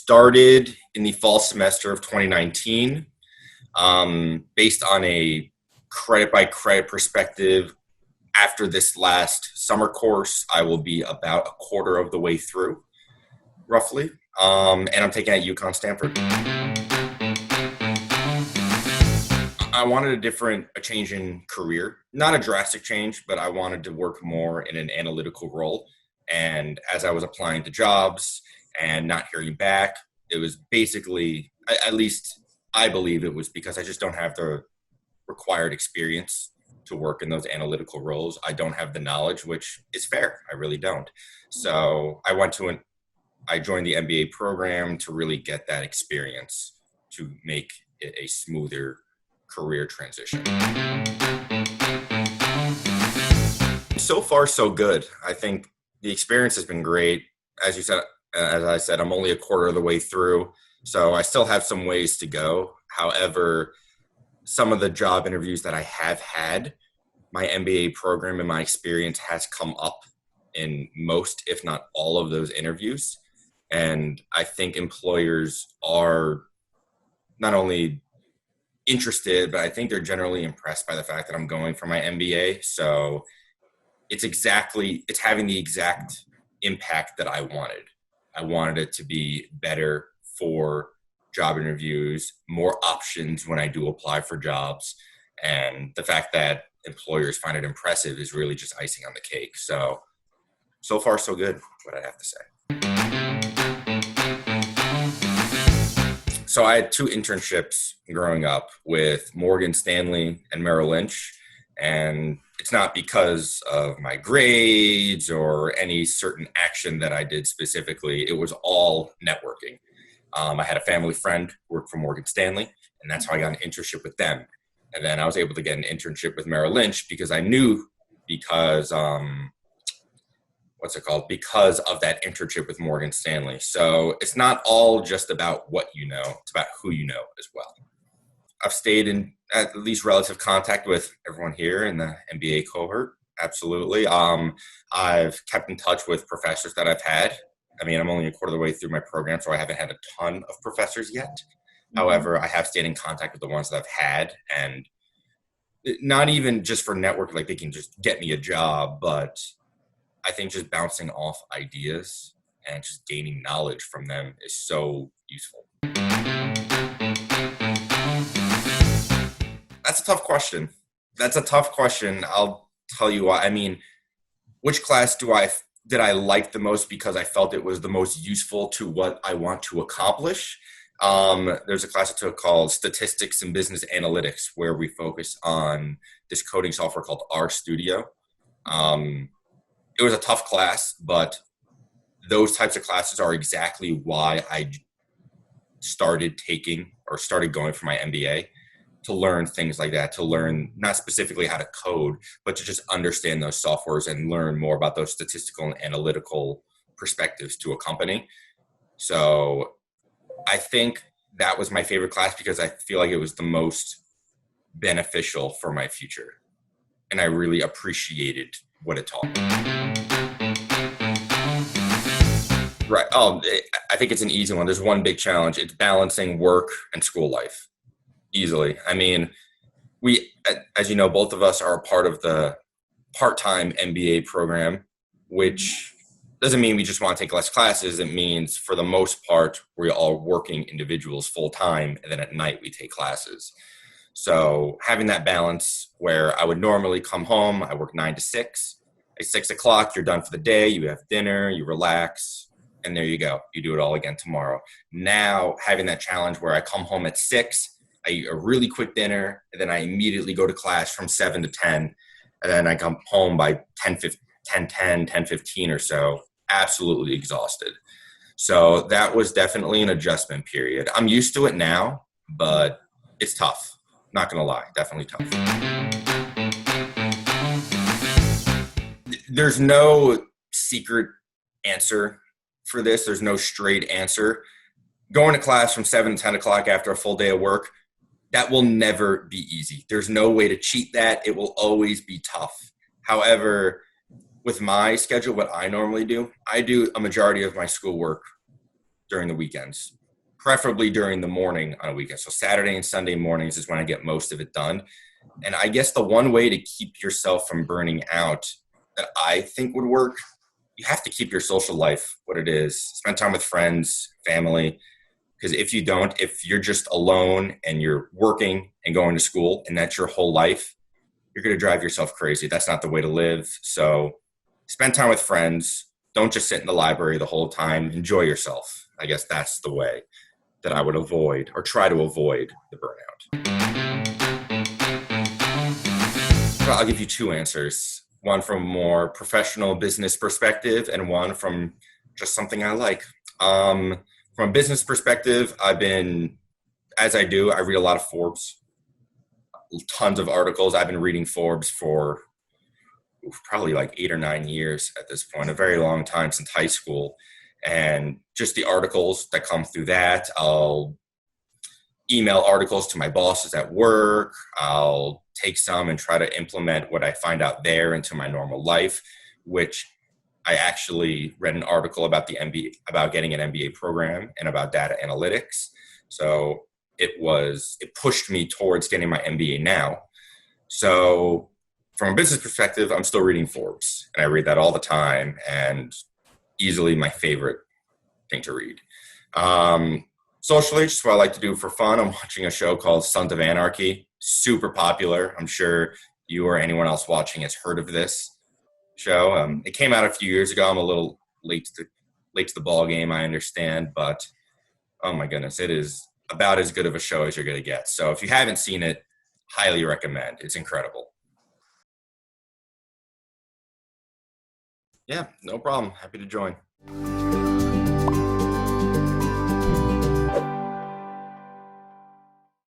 started in the fall semester of 2019, based on a credit by credit perspective. After this last summer course, I will be about a quarter of the way through, roughly. And I'm taking at UConn Stanford. I wanted a change in career, not a drastic change, but I wanted to work more in an analytical role. And as I was applying to jobs and not hearing back, it was basically, at least I believe it was because I just don't have the required experience to work in those analytical roles. I don't have the knowledge, which is fair. I really don't. So I joined the MBA program to really get that experience to make it a smoother career transition. So far, so good. I think the experience has been great. As I said, I'm only a quarter of the way through, so I still have some ways to go. However, some of the job interviews that I have had, my MBA program and my experience has come up in most, if not all of those interviews. And I think employers are not only interested, but I think they're generally impressed by the fact that I'm going for my MBA. So it's having the exact impact that I wanted. I wanted it to be better for job interviews, more options when I do apply for jobs. And the fact that employers find it impressive is really just icing on the cake. So far, so good, what I have to say. So I had 2 internships growing up with Morgan Stanley and Merrill Lynch. And it's not because of my grades or any certain action that I did specifically. It was all networking. I had a family friend who worked for Morgan Stanley, and that's how I got an internship with them. And then I was able to get an internship with Merrill Lynch because I knew because of that internship with Morgan Stanley. So it's not all just about what you know, it's about who you know as well. I've stayed in at least relative contact with everyone here in the MBA cohort. Absolutely. I've kept in touch with professors that I've had. I mean, I'm only a quarter of the way through my program, so I haven't had a ton of professors yet. Mm-hmm. However, I have stayed in contact with the ones that I've had, and not even just for network, like they can just get me a job, but I think just bouncing off ideas and just gaining knowledge from them is so useful. That's a tough question. I'll tell you why. I mean, which class did I like the most because I felt it was the most useful to what I want to accomplish? There's a class I took called Statistics and Business Analytics, where we focus on this coding software called RStudio. It was a tough class, but those types of classes are exactly why I started going for my MBA, to learn things like that, to learn not specifically how to code, but to just understand those softwares and learn more about those statistical and analytical perspectives to a company. So I think that was my favorite class because I feel like it was the most beneficial for my future. And I really appreciated what it taught me. Right. I think it's an easy one. There's one big challenge. It's balancing work and school life. Easily. I mean, we, as you know, both of us are a part of the part-time MBA program, which doesn't mean we just want to take less classes. It means for the most part, we're all working individuals full-time, and then at night we take classes. So having that balance where I would normally come home, I work 9 to 6. At 6 o'clock, you're done for the day, you have dinner, you relax, and there you go. You do it all again tomorrow. Now, having that challenge where I come home at 6, I eat a really quick dinner, and then I immediately go to class from 7 to 10, and then I come home by 10:15 or so, absolutely exhausted. So that was definitely an adjustment period. I'm used to it now, but it's tough. Not going to lie, definitely tough. There's no secret answer for this. There's no straight answer. Going to class from 7 to 10 o'clock after a full day of work, that will never be easy. There's no way to cheat that. It will always be tough. However, with my schedule, what I normally do, I do a majority of my schoolwork during the weekends, preferably during the morning on a weekend. So Saturday and Sunday mornings is when I get most of it done. And I guess the one way to keep yourself from burning out that I think would work, you have to keep your social life what it is. Spend time with friends, family. Because if you don't, if you're just alone and you're working and going to school and that's your whole life, you're going to drive yourself crazy. That's not the way to live. So spend time with friends. Don't just sit in the library the whole time. Enjoy yourself. I guess that's the way that I would avoid or try to avoid the burnout. So I'll give you two answers. One from a more professional business perspective and one from just something I like. From a business perspective, I read a lot of Forbes, tons of articles. I've been reading Forbes for probably like 8 or 9 years at this point, a very long time since high school. And just the articles that come through that, I'll email articles to my bosses at work. I'll take some and try to implement what I find out there into my normal life, which I actually read an article about about getting an MBA program and about data analytics. So it pushed me towards getting my MBA now. So from a business perspective, I'm still reading Forbes, and I read that all the time, and easily my favorite thing to read. Socially, just what I like to do for fun, I'm watching a show called Sons of Anarchy. Super popular. I'm sure you or anyone else watching has heard of this show. It came out a few years ago. I'm a little late to the ball game, I understand, but oh my goodness, it is about as good of a show as you're going to get. So if you haven't seen it, highly recommend. It's incredible. Yeah, no problem. Happy to join.